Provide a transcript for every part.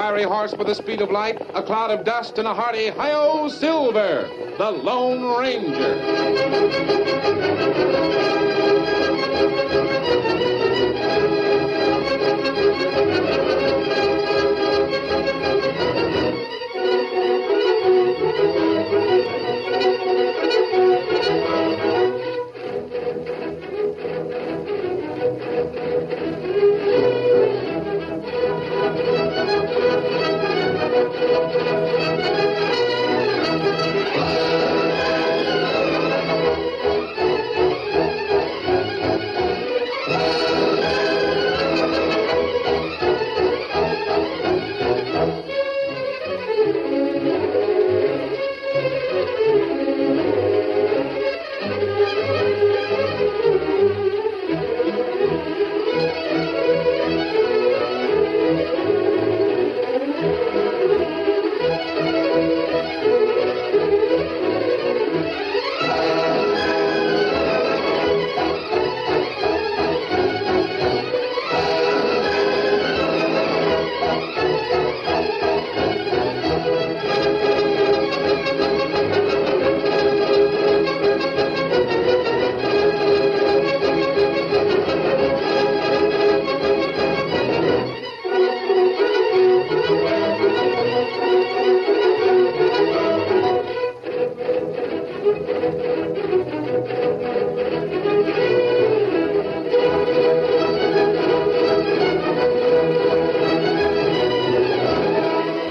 fiery horse with the speed of light, a cloud of dust, and a hearty hi-yo Silver, the Lone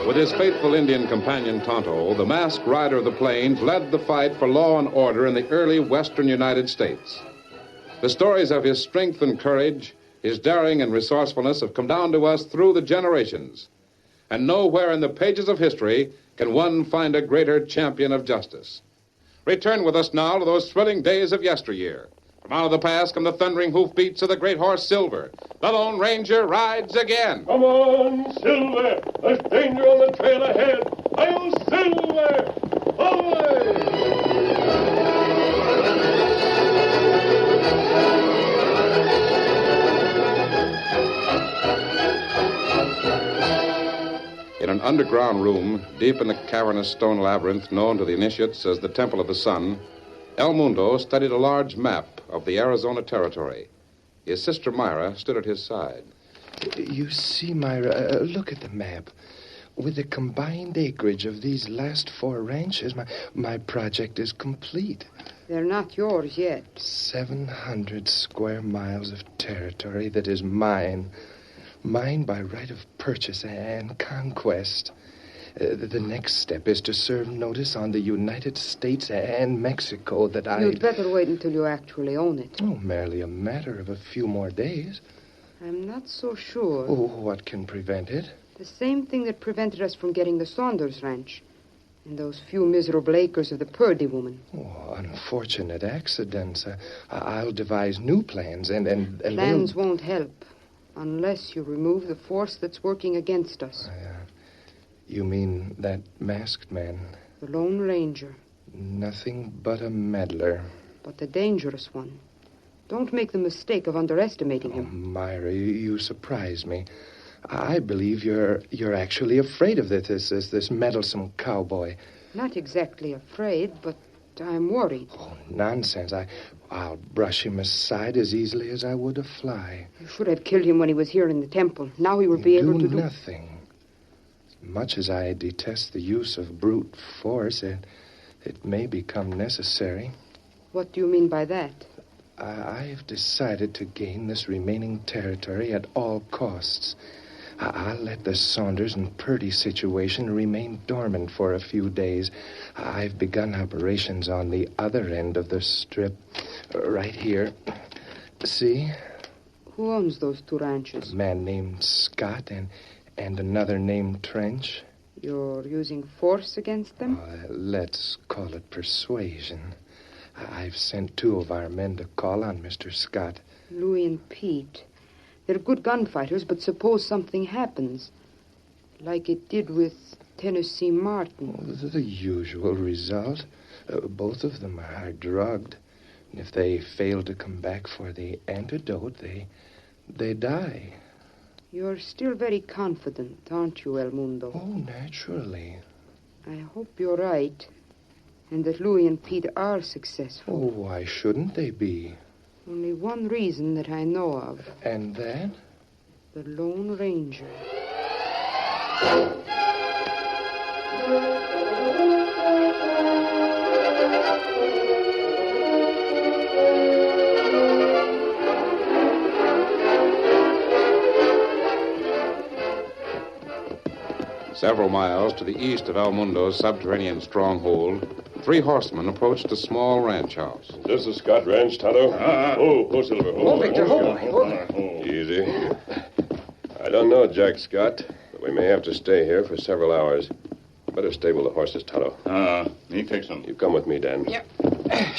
With his faithful Indian companion, Tonto, the masked rider of the plains led the fight for law and order in the early western United States. The stories of his strength and courage, his daring and resourcefulness have come down to us through the generations. And nowhere in the pages of history can one find a greater champion of justice. Return with us now to those thrilling days of yesteryear. From out of the past come the thundering hoofbeats of the great horse Silver. The Lone Ranger rides again. Come on, Silver! There's danger on the trail ahead. I'll Silver! In an underground room, deep in the cavernous stone labyrinth known to the initiates as the Temple of the Sun, El Mundo studied a large map of the Arizona Territory. His sister Myra stood at his side. You see, Myra, look at the map. With the combined acreage of these last 4 ranches, my project is complete. They're not yours yet. 700 square miles of territory that is mine. Mine by right of purchase and conquest. The next step is to serve notice on the United States and Mexico that You'd better wait until you actually own it. Oh, merely a matter of a few more days. I'm not so sure. Oh, what can prevent it? The same thing that prevented us from getting the Saunders Ranch. And those few miserable acres of the Purdy woman. Oh, unfortunate accidents. I'll devise new plans and Plans won't help unless you remove the force that's working against us. You mean that masked man? The Lone Ranger. Nothing but a meddler. But a dangerous one. Don't make the mistake of underestimating him. Oh, Myra, you surprise me. I believe you're actually afraid of this meddlesome cowboy. Not exactly afraid, but I'm worried. Oh, nonsense. I'll brush him aside as easily as I would a fly. You should have killed him when he was here in the temple. Now he will be able to do nothing. Much as I detest the use of brute force, it may become necessary. What do you mean by that? I've decided to gain this remaining territory at all costs. I'll let the Saunders and Purdy situation remain dormant for a few days. I've begun operations on the other end of the strip, right here. See? Who owns those 2 ranches? A man named Scott and another named Trench. You're using force against them? Let's call it persuasion. I've sent 2 of our men to call on Mr. Scott. Louis and Pete. They're good gunfighters, but suppose something happens. Like it did with Tennessee Martin. The usual result. Both of them are drugged. And if they fail to come back for the antidote, they die. You're still very confident, aren't you, El Mundo? Oh, naturally. I hope you're right, and that Louis and Pete are successful. Oh, why shouldn't they be? Only one reason that I know of. And that? The Lone Ranger. Several miles to the east of El Mundo's subterranean stronghold, 3 horsemen approached a small ranch house. Is this the Scott Ranch, Tonto? Oh, Silver. Victor, hold Easy. I don't know Jack Scott, but we may have to stay here for several hours. Better stable the horses, Tonto. Me fix them. You come with me, Dan. Yep.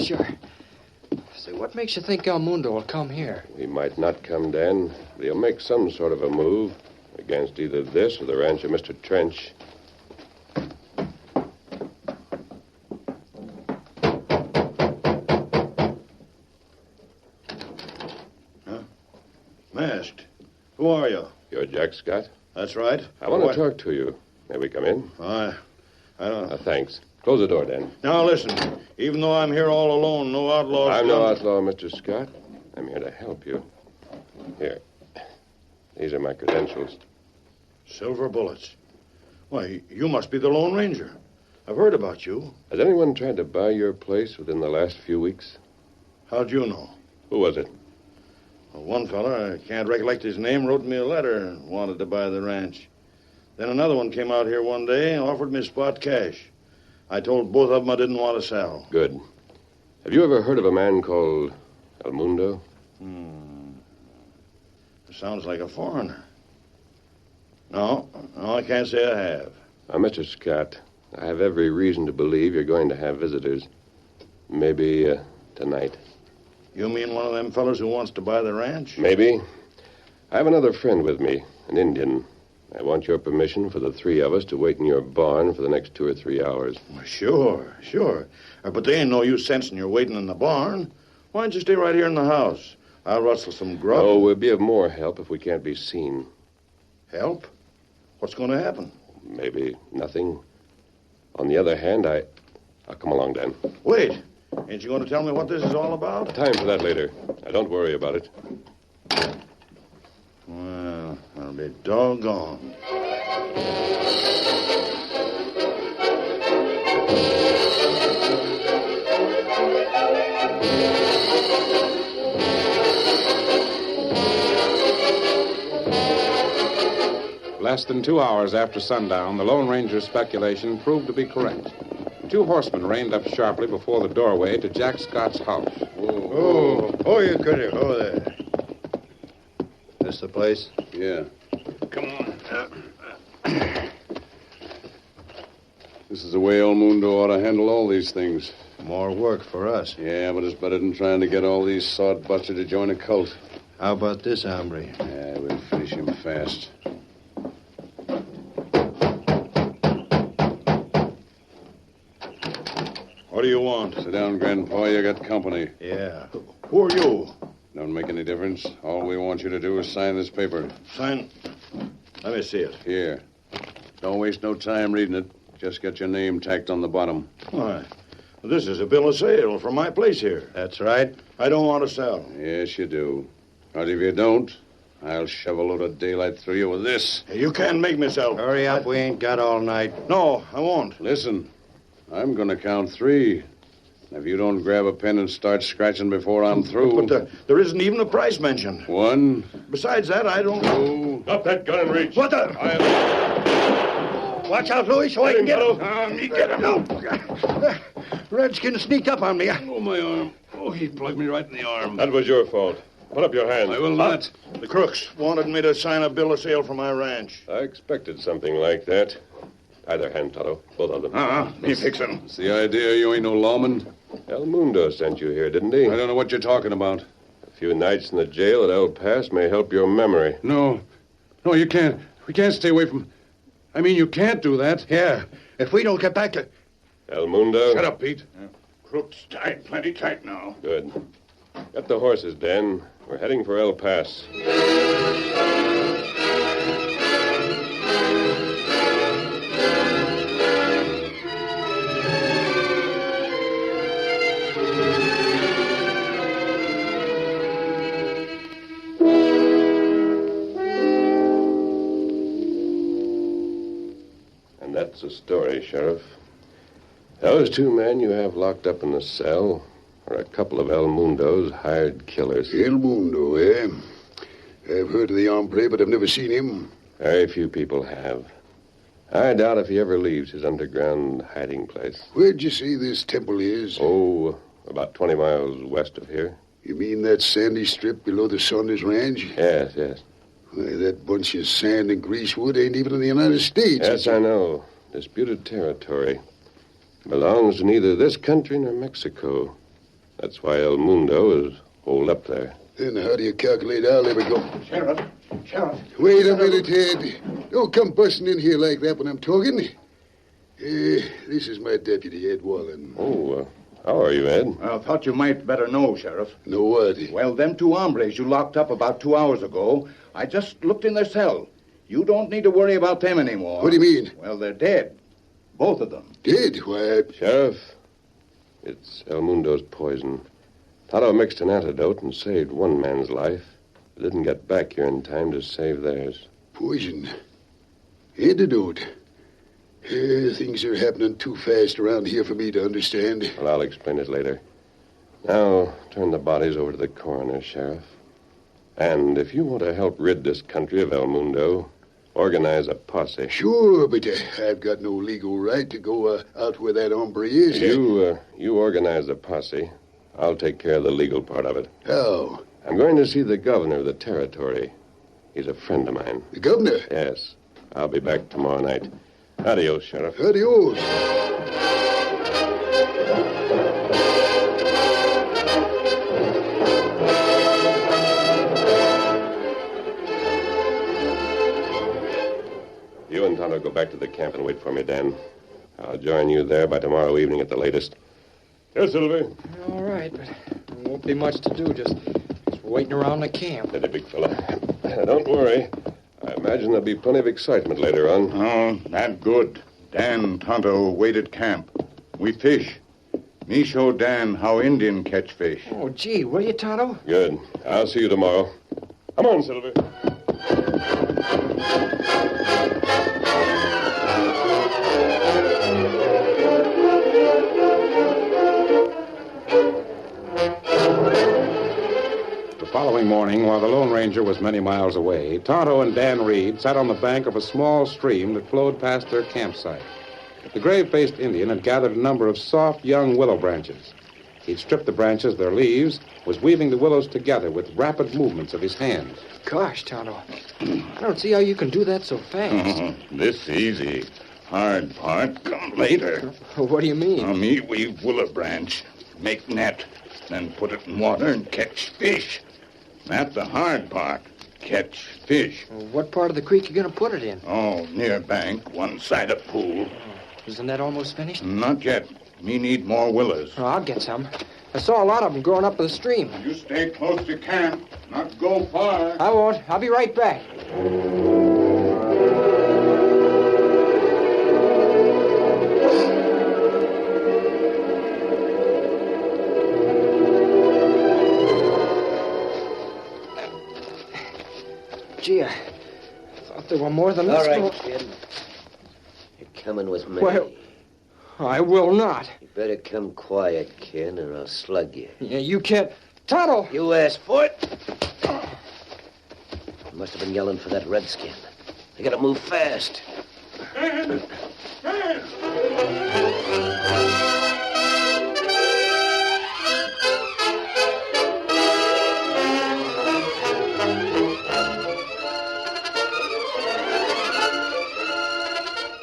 Sure. Say, what makes you think El Mundo will come here? He might not come, Dan, but he'll make some sort of a move against either this or the ranch of Mr. Trench. Masked. Who are you? You're Jack Scott? That's right. I want to talk to you. May we come in? I don't... Thanks. Close the door, Dan. Now, listen. Even though I'm here all alone, no outlaws... I'm no outlaw, Mr. Scott. I'm here to help you. Here. These are my credentials. Silver bullets. Why, you must be the Lone Ranger. I've heard about you. Has anyone tried to buy your place within the last few weeks? How'd you know? Who was it? Well, one fella, I can't recollect his name, wrote me a letter and wanted to buy the ranch. Then another one came out here one day and offered me spot cash. I told both of them I didn't want to sell. Good. Have you ever heard of a man called El Mundo? Sounds like a foreigner. No, I can't say I have. Mr. Scott, I have every reason to believe you're going to have visitors. Maybe tonight. You mean one of them fellas who wants to buy the ranch? Maybe. I have another friend with me, an Indian. I want your permission for the 3 of us to wait in your barn for the next 2 or 3 hours. Well, sure. But there ain't no use sense in your waiting in the barn. Why don't you stay right here in the house? I'll rustle some grub. Oh, we'll be of more help if we can't be seen. Help? What's going to happen? Maybe nothing. On the other hand, I'll come along, Dan. Wait. Ain't you going to tell me what this is all about? Time for that later. Now, don't worry about it. Well, I'll be doggone. Less than 2 hours after sundown, the Lone Ranger's speculation proved to be correct. 2 horsemen reined up sharply before the doorway to Jack Scott's house. Oh, you could have. Oh, there. This the place? Yeah. Come on. This is the way El Mundo ought to handle all these things. More work for us. Yeah, but it's better than trying to get all these sod-busters to join a cult. How about this hombre? Yeah, we'll finish him fast. What do you want? Sit down, Grandpa. You got company. Yeah. Who are you? Don't make any difference. All we want you to do is sign this paper. Sign. Let me see it. Here. Don't waste no time reading it. Just get your name tacked on the bottom. Why? This is a bill of sale for my place here. That's right. I don't want to sell. Yes, you do. But if you don't, I'll shove a load of daylight through you with this. You can't make me sell. Hurry up. We ain't got all night. No, I won't. Listen, I'm going to count 3. If you don't grab a pen and start scratching before I'm through... But there isn't even a price mentioned. 1, Besides that, I don't... 2... Drop that gun and reach. What the... Watch out, Louis, so I can get him. Me get him. No. Redskin sneaked up on me. Oh, my arm. Oh, he plugged me right in the arm. That was your fault. Put up your hand. I will not. The crooks wanted me to sign a bill of sale for my ranch. I expected something like that. Tie their hand, Tonto. Both of them. Me fix them. It's the idea you ain't no lawman. El Mundo sent you here, didn't he? I don't know what you're talking about. A few nights in the jail at El Paso may help your memory. No, you can't. We can't stay away from... I mean, you can't do that. Yeah, if we don't get back to... El Mundo? Shut up, Pete. Crooks tied plenty tight now. Good. Get the horses, Dan. We're heading for El Paso. That's the story, Sheriff. Those two men you have locked up in the cell are a couple of El Mundo's hired killers. El Mundo, eh? I've heard of the hombre, but I've never seen him. Very few people have. I doubt if he ever leaves his underground hiding place. Where'd you say this temple is? Oh, about 20 miles west of here. You mean that sandy strip below the Saunders Ranch? Yes, yes. Why, that bunch of sand and greasewood ain't even in the United States. Yes, I know. Disputed territory. Belongs to neither this country nor Mexico. That's why El Mundo is holed up there. Then how do you calculate I'll ever go? Sheriff. Wait a minute, Ed. Don't come busting in here like that when I'm talking. This is my deputy, Ed Wallen. Oh, how are you, Ed? I thought you might better know, Sheriff. Know what? Well, them two hombres you locked up about 2 hours ago, I just looked in their cell. You don't need to worry about them anymore. What do you mean? Well, they're dead. Both of them. Dead? Why, Sheriff, it's El Mundo's poison. Tonto mixed an antidote and saved one man's life, but didn't get back here in time to save theirs. poison. Antidote. Things are happening too fast around here for me to understand. Well, I'll explain it later. Now, turn the bodies over to the coroner, Sheriff. And if you want to help rid this country of El Mundo, organize a posse. Sure, but I've got no legal right to go out where that hombre is. You organize the posse. I'll take care of the legal part of it. How? I'm going to see the governor of the territory. He's a friend of mine. The governor? Yes. I'll be back tomorrow night. Adios, Sheriff. Adios. You and Tonto go back to the camp and wait for me, Dan. I'll join you there by tomorrow evening at the latest. Yes, Sylvie. All right, but there won't be much to do. Just waiting around the camp. Steady, big fella. Don't worry. I imagine there'll be plenty of excitement later on. Oh, that good. Dan and Tonto wait at camp. We fish. Me show Dan how Indian catch fish. Oh, gee, will you, Tonto? Good. I'll see you tomorrow. Come on, Sylvie. The following morning, while the Lone Ranger was many miles away, Tonto and Dan Reed sat on the bank of a small stream that flowed past their campsite. The grave-faced Indian had gathered a number of soft, young willow branches. He'd stripped the branches of their leaves, was weaving the willows together with rapid movements of his hands. Gosh, Tonto, I don't see how you can do that so fast. This easy. Hard part come later. What do you mean? Me weave willow branch, make net, then put it in water and catch fish. That's the hard part. Catch fish. What part of the creek you going to put it in? Oh, near bank, one side of pool. Isn't that almost finished? Not yet. Me need more willows. Oh, I'll get some. I saw a lot of them growing up the stream. You stay close to camp. Not go far. I won't. I'll be right back. Gee, I thought there were more than this. All right, kid. You're coming with me. Well, I will not. You better come quiet, kid, or I'll slug you. Yeah, you can't. Tonto! You asked for it. You must have been yelling for that redskin. They gotta move fast.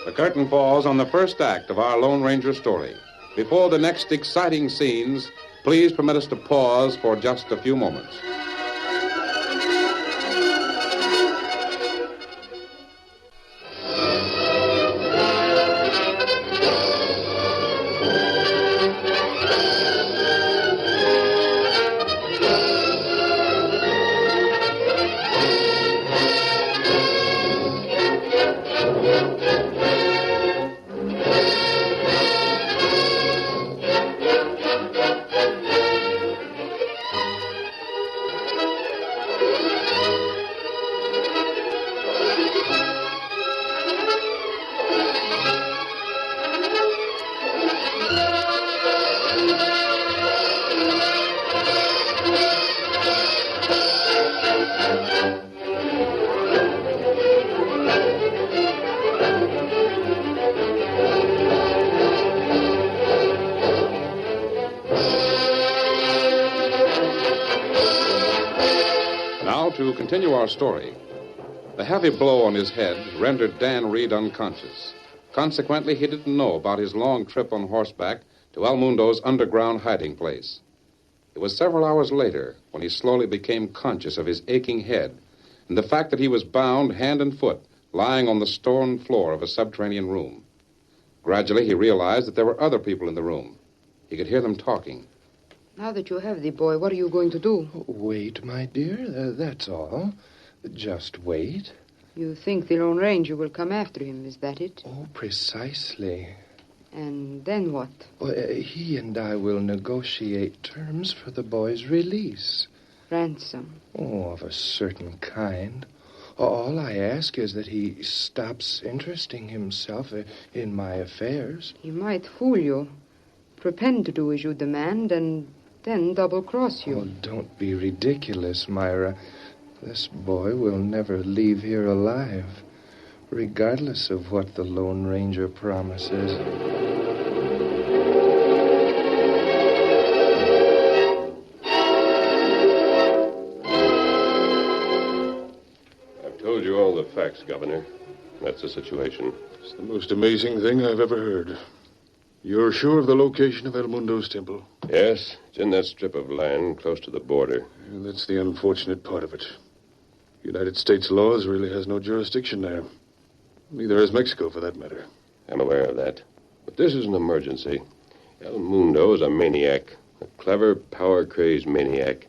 The curtain falls on the first act of our Lone Ranger story. Before the next exciting scenes, please permit us to pause for just a few moments. continue our story. The heavy blow on his head rendered Dan Reed unconscious. Consequently, he didn't know about his long trip on horseback to El Mundo's underground hiding place. It was several hours later when he slowly became conscious of his aching head and the fact that he was bound hand and foot, lying on the stone floor of a subterranean room. Gradually, he realized that there were other people in the room. He could hear them talking. Now that you have the boy, what are you going to do? Wait, my dear. That's all. Just wait. You think the Lone Ranger will come after him, is that it? Oh, precisely. And then what? Well, he and I will negotiate terms for the boy's release. Ransom. Oh, of a certain kind. All I ask is that he stops interesting himself in my affairs. He might fool you, pretend to do as you demand, and then double-cross you. Oh, don't be ridiculous, Myra. This boy will never leave here alive, regardless of what the Lone Ranger promises. I've told you all the facts, Governor. That's the situation. It's the most amazing thing I've ever heard. You're sure of the location of El Mundo's temple? Yes, it's in that strip of land close to the border. And that's the unfortunate part of it. United States laws really has no jurisdiction there. Neither has Mexico, for that matter. I'm aware of that. But this is an emergency. El Mundo is a maniac, a clever, power-crazed maniac.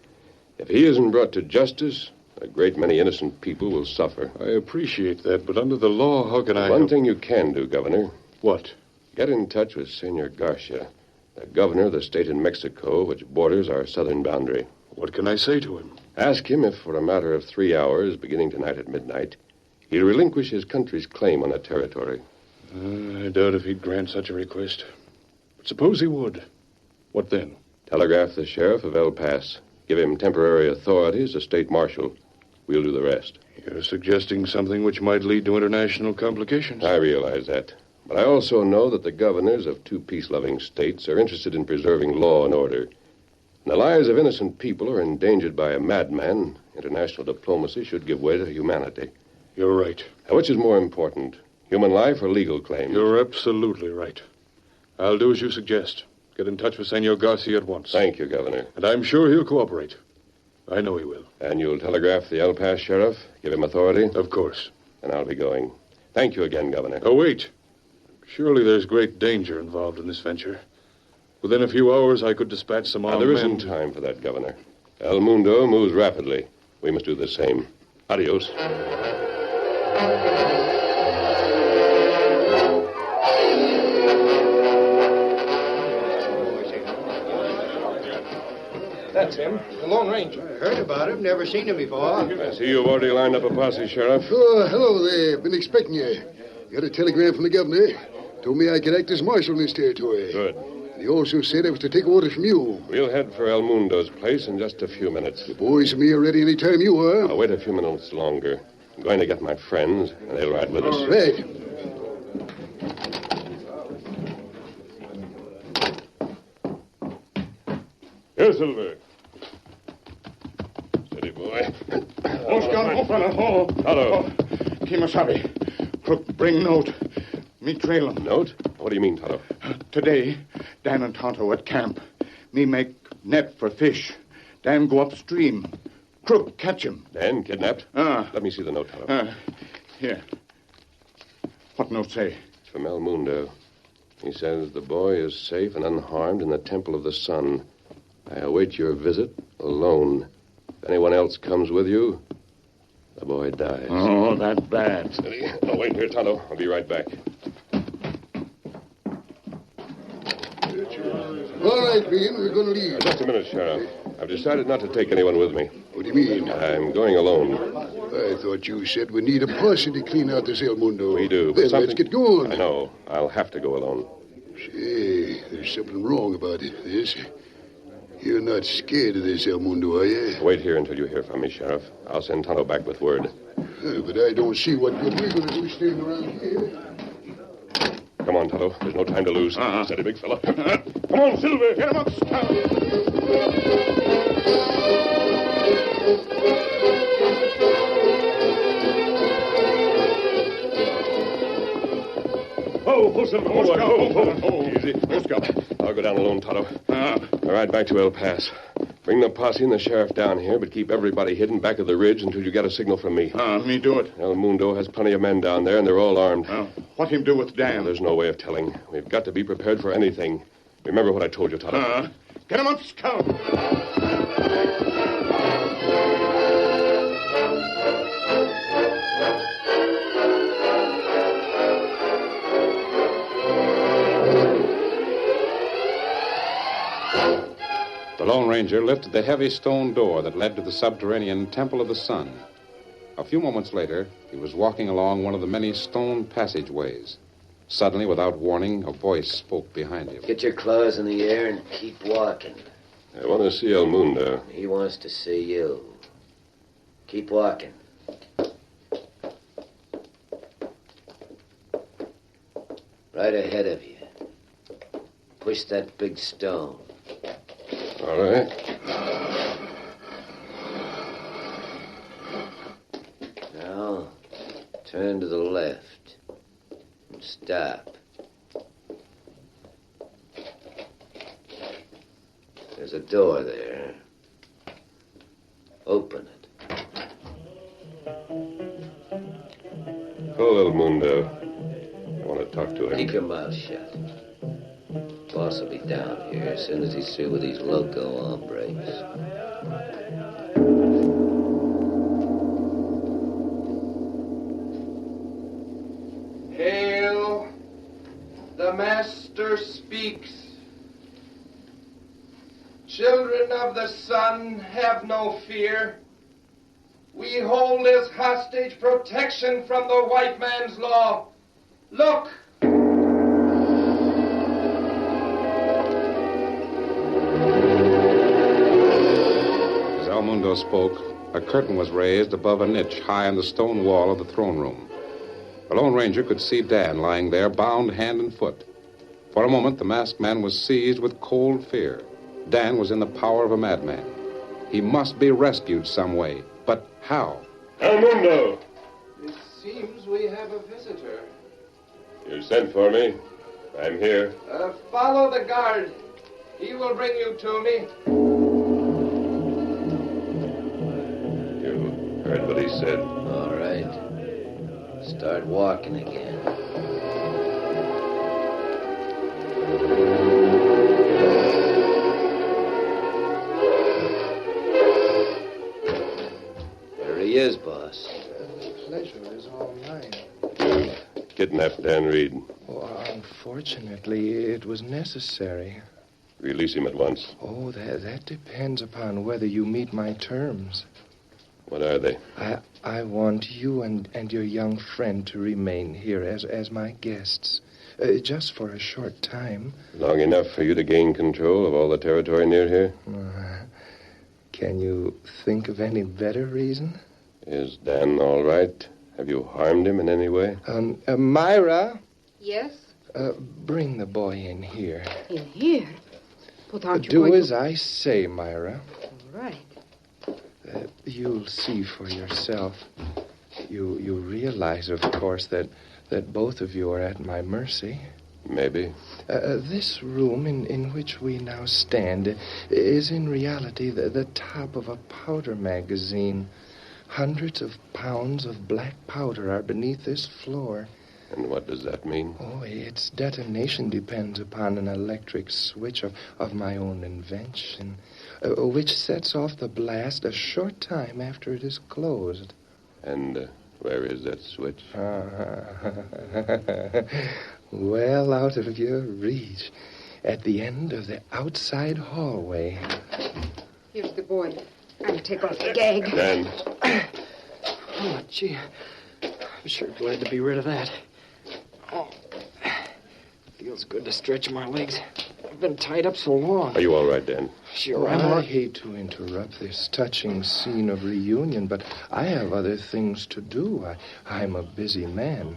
If he isn't brought to justice, a great many innocent people will suffer. I appreciate that, but under the law, how can I... One thing you can do, Governor. What? Get in touch with Senor Garcia, the governor of the state in Mexico which borders our southern boundary. What can I say to him? Ask him if, for a matter of 3 hours, beginning tonight at midnight, he'll relinquish his country's claim on the territory. I doubt if he'd grant such a request. But suppose he would. What then? Telegraph the sheriff of El Paso. Give him temporary authority as a state marshal. We'll do the rest. You're suggesting something which might lead to international complications. I realize that. But I also know that the governors of 2 peace-loving states are interested in preserving law and order. When the lives of innocent people are endangered by a madman, international diplomacy should give way to humanity. You're right. Now, which is more important, human life or legal claims? You're absolutely right. I'll do as you suggest. Get in touch with Senor Garcia at once. Thank you, Governor. And I'm sure he'll cooperate. I know he will. And you'll telegraph the El Paso sheriff? Give him authority? Of course. And I'll be going. Thank you again, Governor. Oh, wait. Surely there's great danger involved in this venture. Within a few hours, I could dispatch some armed men. There isn't time for that, Governor. El Mundo moves rapidly. We must do the same. Adios. That's him, the Lone Ranger. I heard about him, never seen him before. I see you've already lined up a posse, Sheriff. Oh, hello there. Been expecting you. Got a telegram from the governor. Told me I could act as marshal in this territory. Good. He also said I was to take orders from you. We'll head for El Mundo's place in just a few minutes. The boys and me are ready any time you are. I'll wait a few minutes longer. I'm going to get my friends, and they'll ride with us. Right. Here, Silver. Steady, boy. Hello. Kimasabi. Crook, bring note. Me trail 'em. Note? What do you mean, Tonto? Today, Dan and Tonto at camp. Me make net for fish. Dan go upstream. Crook, catch him. Dan kidnapped? Let me see the note, Tonto. Here. What note say? It's from El Mundo. He says the boy is safe and unharmed in the Temple of the Sun. I await your visit alone. If anyone else comes with you, the boy dies. Oh, that's bad. Steady. Oh, wait here, Tonto. I'll be right back. All right, Ben, we're going to leave. Just a minute, Sheriff. I've decided not to take anyone with me. What do you mean? I'm going alone. I thought you said we need a posse to clean out this El Mundo. We do, but Then something... let's get going. I know. I'll have to go alone. Say, there's something wrong about it. This. You're not scared of this El Mundo, are you? Wait here until you hear from me, Sheriff. I'll send Tonto back with word. But I don't see what good we're going to do standing around here. Come on, Tonto. There's no time to lose. Steady, big fella. Come on, Silver. Get him up. Easy. I'll go down alone, Tonto. All right, back to El Paso. Bring the posse and the sheriff down here, but keep everybody hidden back of the ridge until you get a signal from me. Me do it. El Mundo has plenty of men down there, and they're all armed. What him do with Dan? Well, there's no way of telling. We've got to be prepared for anything. Remember what I told you, Tonto. Get him up, Scout. The Lone Ranger lifted the heavy stone door that led to the subterranean Temple of the Sun. A few moments later, he was walking along one of the many stone passageways. Suddenly, without warning, a voice spoke behind him. Get your claws in the air and keep walking. I want to see El Mundo. He wants to see you. Keep walking. Right ahead of you. Push that big stone. All right. Now, turn to the left. And stop. There's a door there. Open it. Call El Mundo. I want to talk to him. Keep your mouth shut. Boss will be down here as soon as he's through with these loco hombres. Hail, the Master speaks. Children of the sun, have no fear. We hold as hostage protection from the white man's law. Look! As El Mundo spoke, a curtain was raised above a niche high in the stone wall of the throne room. The Lone Ranger could see Dan lying there, bound hand and foot. For a moment, the masked man was seized with cold fear. Dan was in the power of a madman. He must be rescued some way. But how? El Mundo! It seems we have a visitor. You sent for me. I'm here. Follow the guard. He will bring you to me. You heard what he said. All right. Start walking again. There he is, boss. The pleasure is all mine. You kidnapped Dan Reed. Oh, unfortunately, it was necessary. Release him at once. Oh, that depends upon whether you meet my terms. What are they? I want you and your young friend to remain here as my guests. Just for a short time. Long enough for you to gain control of all the territory near here? Can you think of any better reason? Is Dan all right? Have you harmed him in any way? Myra? Yes? Bring the boy in here. In here? But aren't you Do going as to... I say, Myra. All right. You'll see for yourself. You realize, of course, that both of you are at my mercy. Maybe. This room in which we now stand is in reality the top of a powder magazine. Hundreds of pounds of black powder are beneath this floor. And what does that mean? Oh, its detonation depends upon an electric switch of my own invention, which sets off the blast a short time after it is closed. And where is that switch? Well out of your reach. At the end of the outside hallway. Here's the boy. I'll take off the gag. Dan. Oh, gee. I'm sure glad to be rid of that. Oh, feels good to stretch my legs. I've been tied up so long. Are you all right, Dan? Sure am. I hate to interrupt this touching scene of reunion, but I have other things to do. I'm a busy man.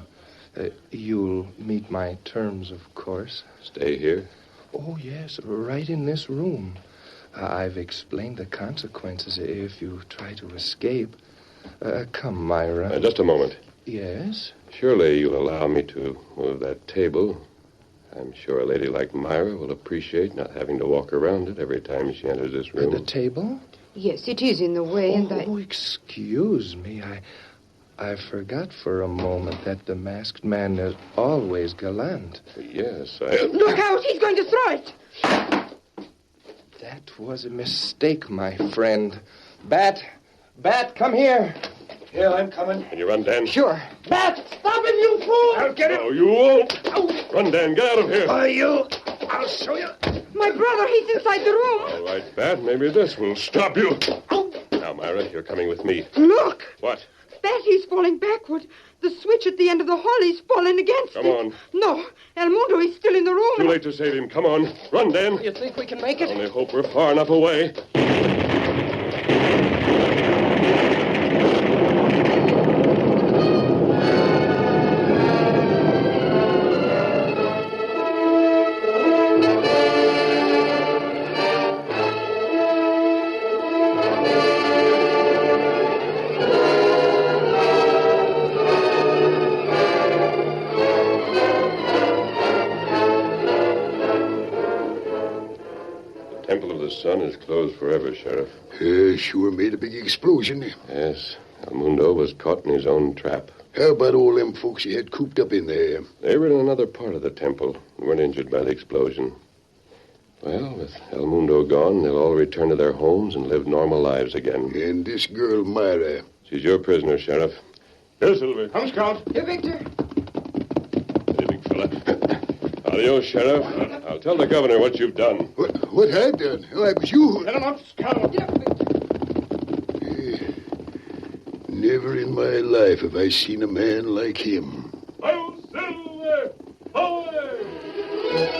You'll meet my terms, of course. Stay here? Oh, yes, right in this room. I've explained the consequences if you try to escape. Come, Myra. Just a moment. Yes? Surely you'll allow me to move that table. I'm sure a lady like Myra will appreciate not having to walk around it every time she enters this room. The table? Yes, it is in the way, and I... Oh, excuse me. I forgot for a moment that the masked man is always gallant. Yes, Look out! He's going to throw it! That was a mistake, my friend. Bat, come here. Yeah, I'm coming. Can you run, Dan? Sure. Bat, stop him, you fool! I'll get it. No, you won't. Run, Dan. Get out of here. I'll show you. My brother, he's inside the room. All right, Bat. Maybe this will stop you. Now, Myra, you're coming with me. Look! What? Bat, he's falling backward. The switch at the end of the hall, he's fallen against Come it. on. No, El Mundo is still in the room. Too late to save him. Come on. Run, Dan. You think we can make I it? only hope we're far enough away. The sun is closed forever, Sheriff. Sure made a big explosion. Yes, El Mundo was caught in his own trap. How about all them folks he had cooped up in there? They were in another part of the temple and weren't injured by the explosion. Well, with El Mundo gone, they'll all return to their homes and live normal lives again. And this girl, Myra. She's your prisoner, Sheriff. Here, Silver. Come, Scout. Here, Victor. Hey, big fella. Adios, Sheriff. I'll tell the governor what you've done. What I've done? Oh, I was you. Let him up, Scout. Get up, Victor. Never in my life have I seen a man like him. I'll Silver! Away!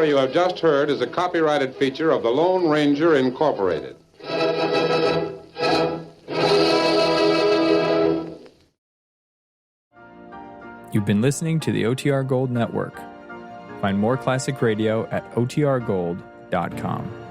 You have just heard is a copyrighted feature of the Lone Ranger Incorporated. You've been listening to the OTR Gold Network. Find more classic radio at otrgold.com.